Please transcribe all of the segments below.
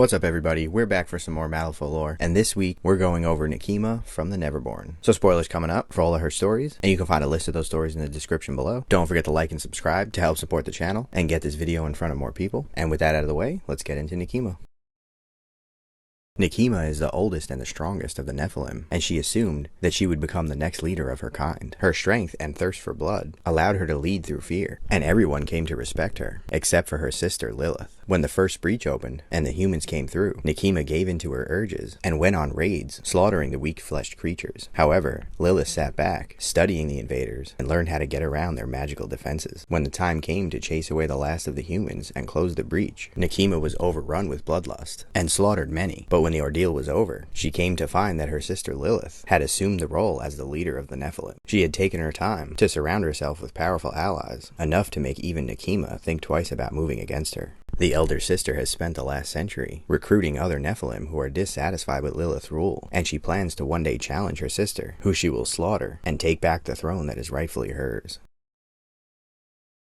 What's up everybody, we're back for some more Malifaux lore, and this week we're going over Nekima from the Neverborn. So spoilers coming up for all of her stories, and you can find a list of those stories in the description below. Don't forget to like and subscribe to help support the channel and get this video in front of more people. And with that out of the way, let's get into Nekima. Nekima is the oldest and the strongest of the Nephilim, and she assumed that she would become the next leader of her kind. Her strength and thirst for blood allowed her to lead through fear, and everyone came to respect her, except for her sister Lilith. When the first breach opened, and the humans came through, Nekima gave in to her urges, and went on raids, slaughtering the weak-fleshed creatures. However, Lilith sat back, studying the invaders, and learned how to get around their magical defenses. When the time came to chase away the last of the humans and close the breach, Nekima was overrun with bloodlust, and slaughtered many. But when the ordeal was over, she came to find that her sister Lilith had assumed the role as the leader of the Nephilim. She had taken her time to surround herself with powerful allies, enough to make even Nekima think twice about moving against her. The elder sister has spent the last century recruiting other Nephilim who are dissatisfied with Lilith's rule, and she plans to one day challenge her sister, who she will slaughter, and take back the throne that is rightfully hers.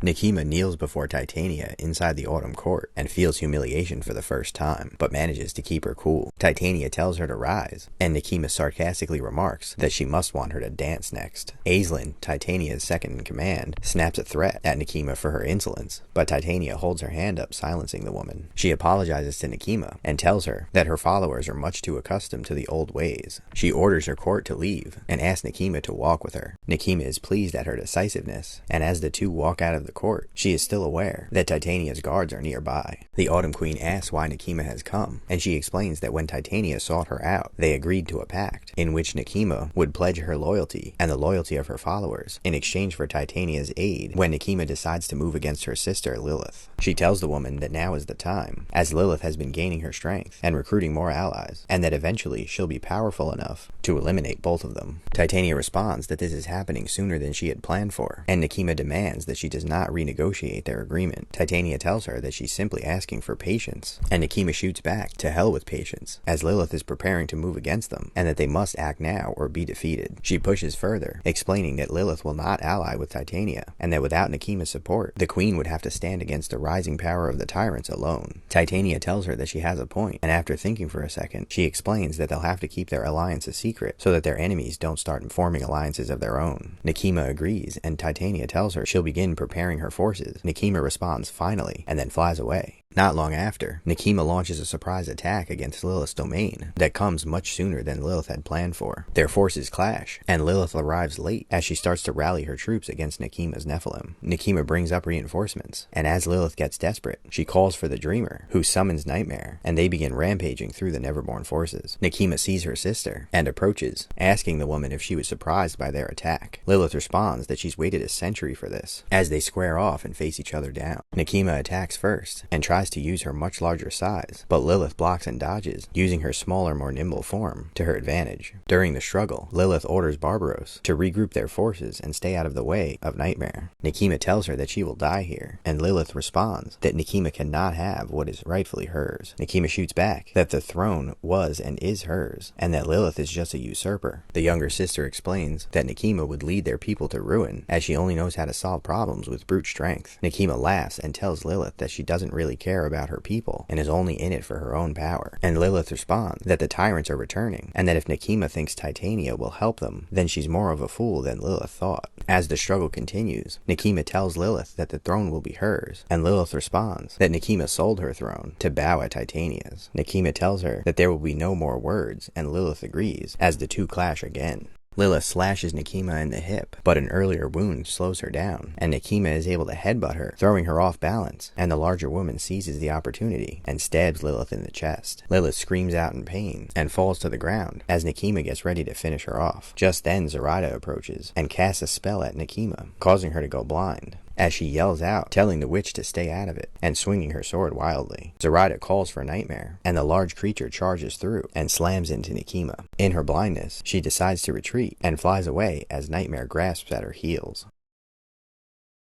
Nekima kneels before Titania inside the Autumn Court and feels humiliation for the first time, but manages to keep her cool. Titania tells her to rise, and Nekima sarcastically remarks that she must want her to dance next. Aislinn, Titania's second in command, snaps a threat at Nekima for her insolence, but Titania holds her hand up, silencing the woman. She apologizes to Nekima and tells her that her followers are much too accustomed to the old ways. She orders her court to leave and asks Nekima to walk with her. Nekima is pleased at her decisiveness, and as the two walk out of the court, she is still aware that Titania's guards are nearby. The Autumn Queen asks why Nekima has come, and she explains that when Titania sought her out, they agreed to a pact, in which Nekima would pledge her loyalty and the loyalty of her followers in exchange for Titania's aid when Nekima decides to move against her sister Lilith. She tells the woman that now is the time, as Lilith has been gaining her strength and recruiting more allies, and that eventually she'll be powerful enough to eliminate both of them. Titania responds that this is happening sooner than she had planned for, and Nekima demands that she does not renegotiate their agreement. Titania tells her that she's simply asking for patience, and Nekima shoots back, to hell with patience, as Lilith is preparing to move against them, and that they must act now or be defeated. She pushes further, explaining that Lilith will not ally with Titania, and that without Nekima's support, the Queen would have to stand against the rising power of the tyrants alone. Titania tells her that she has a point, and after thinking for a second, she explains that they'll have to keep their alliance a secret, so that their enemies don't start forming alliances of their own. Nekima agrees, and Titania tells her she'll begin preparing her forces. Nekima responds finally, and then flies away. Not long after, Nekima launches a surprise attack against Lilith's domain that comes much sooner than Lilith had planned for. Their forces clash, and Lilith arrives late as she starts to rally her troops against Nekima's Nephilim. Nekima brings up reinforcements, and as Lilith gets desperate, she calls for the Dreamer, who summons Nightmare, and they begin rampaging through the Neverborn forces. Nekima sees her sister and approaches, asking the woman if she was surprised by their attack. Lilith responds that she's waited a century for this, as they square off and face each other down. Nekima attacks first, and tries to use her much larger size, but Lilith blocks and dodges, using her smaller, more nimble form to her advantage. During the struggle, Lilith orders Barbaros to regroup their forces and stay out of the way of Nightmare. Nekima tells her that she will die here, and Lilith responds that Nekima cannot have what is rightfully hers. Nekima shoots back that the throne was and is hers, and that Lilith is just a usurper. The younger sister explains that Nekima would lead their people to ruin, as she only knows how to solve problems with brute strength. Nekima laughs and tells Lilith that she doesn't really care about her people and is only in it for her own power. And Lilith responds that the tyrants are returning, and that if Nekima thinks Titania will help them, then she's more of a fool than Lilith thought. As the struggle continues, Nekima tells Lilith that the throne will be hers, and Lilith responds that Nekima sold her throne to bow at Titania's. Nekima tells her that there will be no more words, and Lilith agrees, as the two clash again. Lilith slashes Nekima in the hip, but an earlier wound slows her down, and Nekima is able to headbutt her, throwing her off balance, and the larger woman seizes the opportunity and stabs Lilith in the chest. Lilith screams out in pain and falls to the ground as Nekima gets ready to finish her off. Just then Zoraida approaches and casts a spell at Nekima, causing her to go blind, as she yells out, telling the witch to stay out of it, and swinging her sword wildly. Zoraida calls for Nightmare, and the large creature charges through and slams into Nekima. In her blindness, she decides to retreat and flies away as Nightmare grasps at her heels.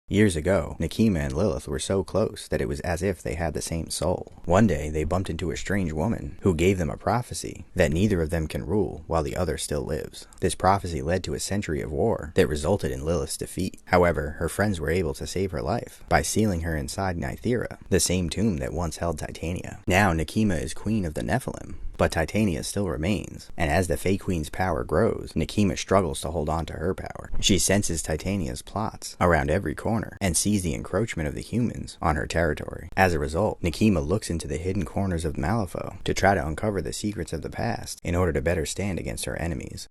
Years ago, Nekima and Lilith were so close that it was as if they had the same soul. One day, they bumped into a strange woman who gave them a prophecy that neither of them can rule while the other still lives. This prophecy led to a century of war that resulted in Lilith's defeat. However, her friends were able to save her life by sealing her inside Nythera, the same tomb that once held Titania. Now, Nekima is queen of the Nephilim, but Titania still remains, and as the Fae Queen's power grows, Nekima struggles to hold on to her power. She senses Titania's plots around every corner and sees the encroachment of the humans on her territory. As a result, Nekima looks into the hidden corners of Malifaux to try to uncover the secrets of the past in order to better stand against her enemies.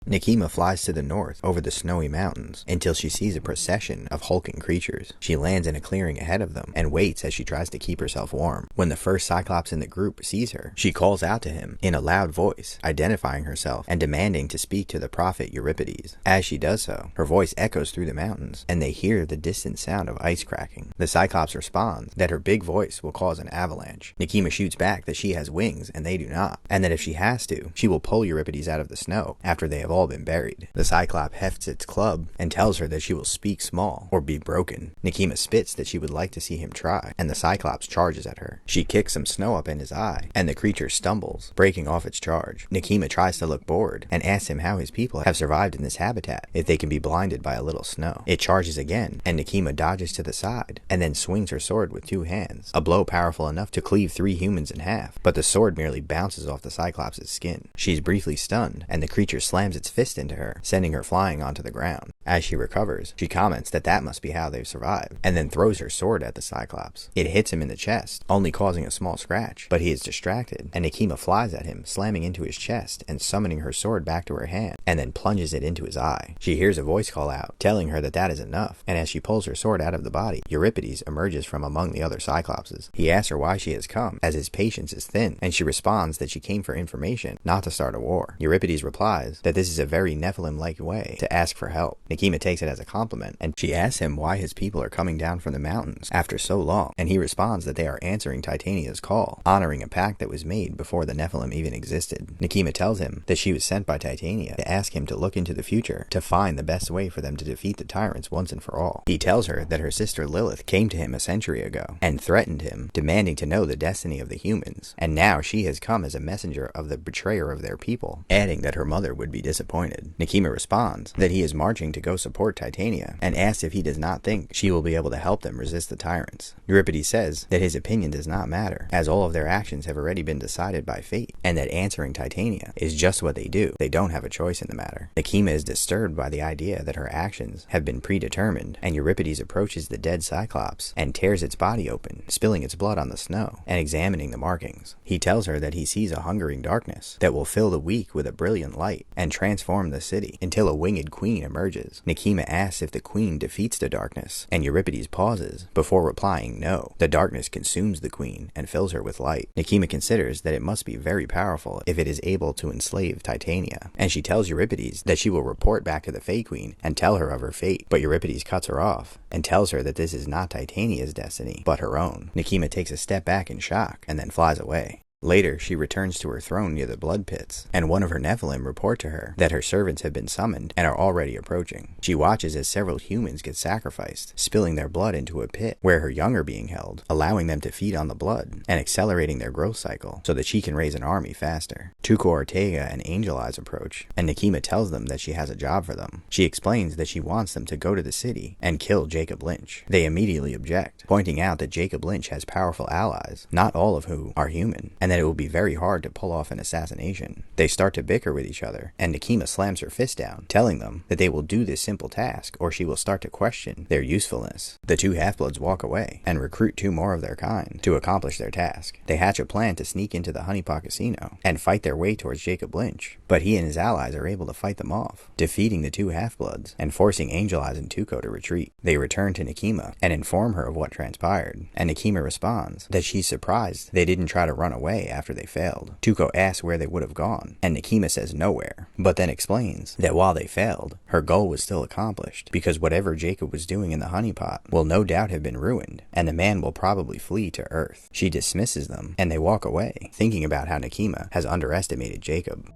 Nekima flies to the north over the snowy mountains until she sees a procession of hulking creatures. She lands in a clearing ahead of them and waits as she tries to keep herself warm. When the first Cyclops in the group sees her, she calls out to him in a loud voice, identifying herself and demanding to speak to the prophet Euripides. As she does so, her voice echoes through the mountains, and they hear the distant sound of ice cracking. The Cyclops responds that her big voice will cause an avalanche. Nekima shoots back that she has wings and they do not, and that if she has to, she will pull Euripides out of the snow after they have all been buried. The Cyclops hefts its club and tells her that she will speak small or be broken. Nekima spits that she would like to see him try, and the Cyclops charges at her. She kicks some snow up in his eye, and the creature stumbles, breaking off its charge. Nekima tries to look bored and asks him how his people have survived in this habitat if they can be blinded by a little snow. It charges again, and Nekima dodges to the side and then swings her sword with two hands, a blow powerful enough to cleave 3 humans in half, but the sword merely bounces off the Cyclops' skin. She's briefly stunned, and the creature slams its fist into her, sending her flying onto the ground. As she recovers, she comments that that must be how they've survived, and then throws her sword at the Cyclops. It hits him in the chest, only causing a small scratch, but he is distracted, and Nekima flies at him, slamming into his chest and summoning her sword back to her hand, and then plunges it into his eye. She hears a voice call out, telling her that that is enough, and as she pulls her sword out of the body, Euripides emerges from among the other Cyclopses. He asks her why she has come, as his patience is thin, and she responds that she came for information, not to start a war. Euripides replies that this is a very Nephilim-like way to ask for help. Nekima takes it as a compliment, and she asks him why his people are coming down from the mountains after so long, and he responds that they are answering Titania's call, honoring a pact that was made before the Nephilim even existed. Nekima tells him that she was sent by Titania to ask him to look into the future to find the best way for them to defeat the tyrants once and for all. He tells her that her sister Lilith came to him a century ago and threatened him, demanding to know the destiny of the humans, and now she has come as a messenger of the betrayer of their people, adding that her mother would be disappointed. Nekima responds that he is marching to go support Titania, and asks if he does not think she will be able to help them resist the tyrants. Euripides says that his opinion does not matter, as all of their actions have already been decided by fate, and that answering Titania is just what they do. They don't have a choice in the matter. Nekima is disturbed by the idea that her actions have been predetermined, and Euripides approaches the dead Cyclops and tears its body open, spilling its blood on the snow and examining the markings. He tells her that he sees a hungering darkness that will fill the weak with a brilliant light and transform the city until a winged queen emerges. Nekima asks if the queen defeats the darkness, and Euripides pauses before replying no. The darkness consumes the queen and fills her with light. Nekima considers that it must be very powerful if it is able to enslave Titania, and she tells Euripides that she will report back to the Fae Queen and tell her of her fate, but Euripides cuts her off and tells her that this is not Titania's destiny, but her own. Nekima takes a step back in shock and then flies away. Later, she returns to her throne near the blood pits, and one of her Nephilim report to her that her servants have been summoned and are already approaching. She watches as several humans get sacrificed, spilling their blood into a pit where her young are being held, allowing them to feed on the blood and accelerating their growth cycle so that she can raise an army faster. Tuco Ortega and Angel Eyes approach, and Nekima tells them that she has a job for them. She explains that she wants them to go to the city and kill Jacob Lynch. They immediately object, pointing out that Jacob Lynch has powerful allies, not all of who are human, and that it will be very hard to pull off an assassination. They start to bicker with each other, and Nekima slams her fist down, telling them that they will do this simple task or she will start to question their usefulness. The 2 half-bloods walk away and recruit 2 more of their kind to accomplish their task. They hatch a plan to sneak into the Honeypot Casino and fight their way towards Jacob Lynch, but he and his allies are able to fight them off, defeating the 2 half-bloods and forcing Angel Eyes and Tuco to retreat. They return to Nekima and inform her of what transpired, and Nekima responds that she's surprised they didn't try to run away after they failed. Tuco asks where they would have gone, and Nekima says nowhere, but then explains that while they failed, her goal was still accomplished, because whatever Jacob was doing in the honeypot will no doubt have been ruined, and the man will probably flee to Earth. She dismisses them, and they walk away, thinking about how Nekima has underestimated Jacob.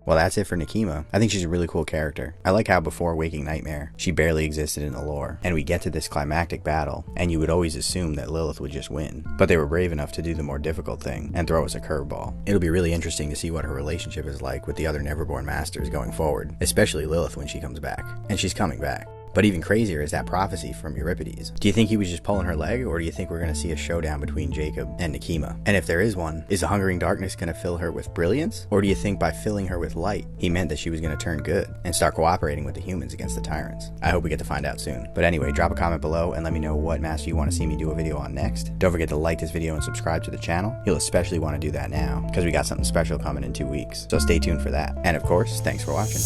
Well, that's it for Nekima. I think she's a really cool character. I like how before Waking Nightmare, she barely existed in the lore, and we get to this climactic battle, and you would always assume that Lilith would just win. But they were brave enough to do the more difficult thing and throw us a curveball. It'll be really interesting to see what her relationship is like with the other Neverborn masters going forward, especially Lilith when she comes back. And she's coming back. But even crazier is that prophecy from Euripides. Do you think he was just pulling her leg, or do you think we're going to see a showdown between Jacob and Nekima? And if there is one, is the hungering darkness going to fill her with brilliance? Or do you think by filling her with light, he meant that she was going to turn good and start cooperating with the humans against the tyrants? I hope we get to find out soon. But anyway, drop a comment below and let me know what master you want to see me do a video on next. Don't forget to like this video and subscribe to the channel. You'll especially want to do that now, because we got something special coming in 2 weeks. So stay tuned for that. And of course, thanks for watching.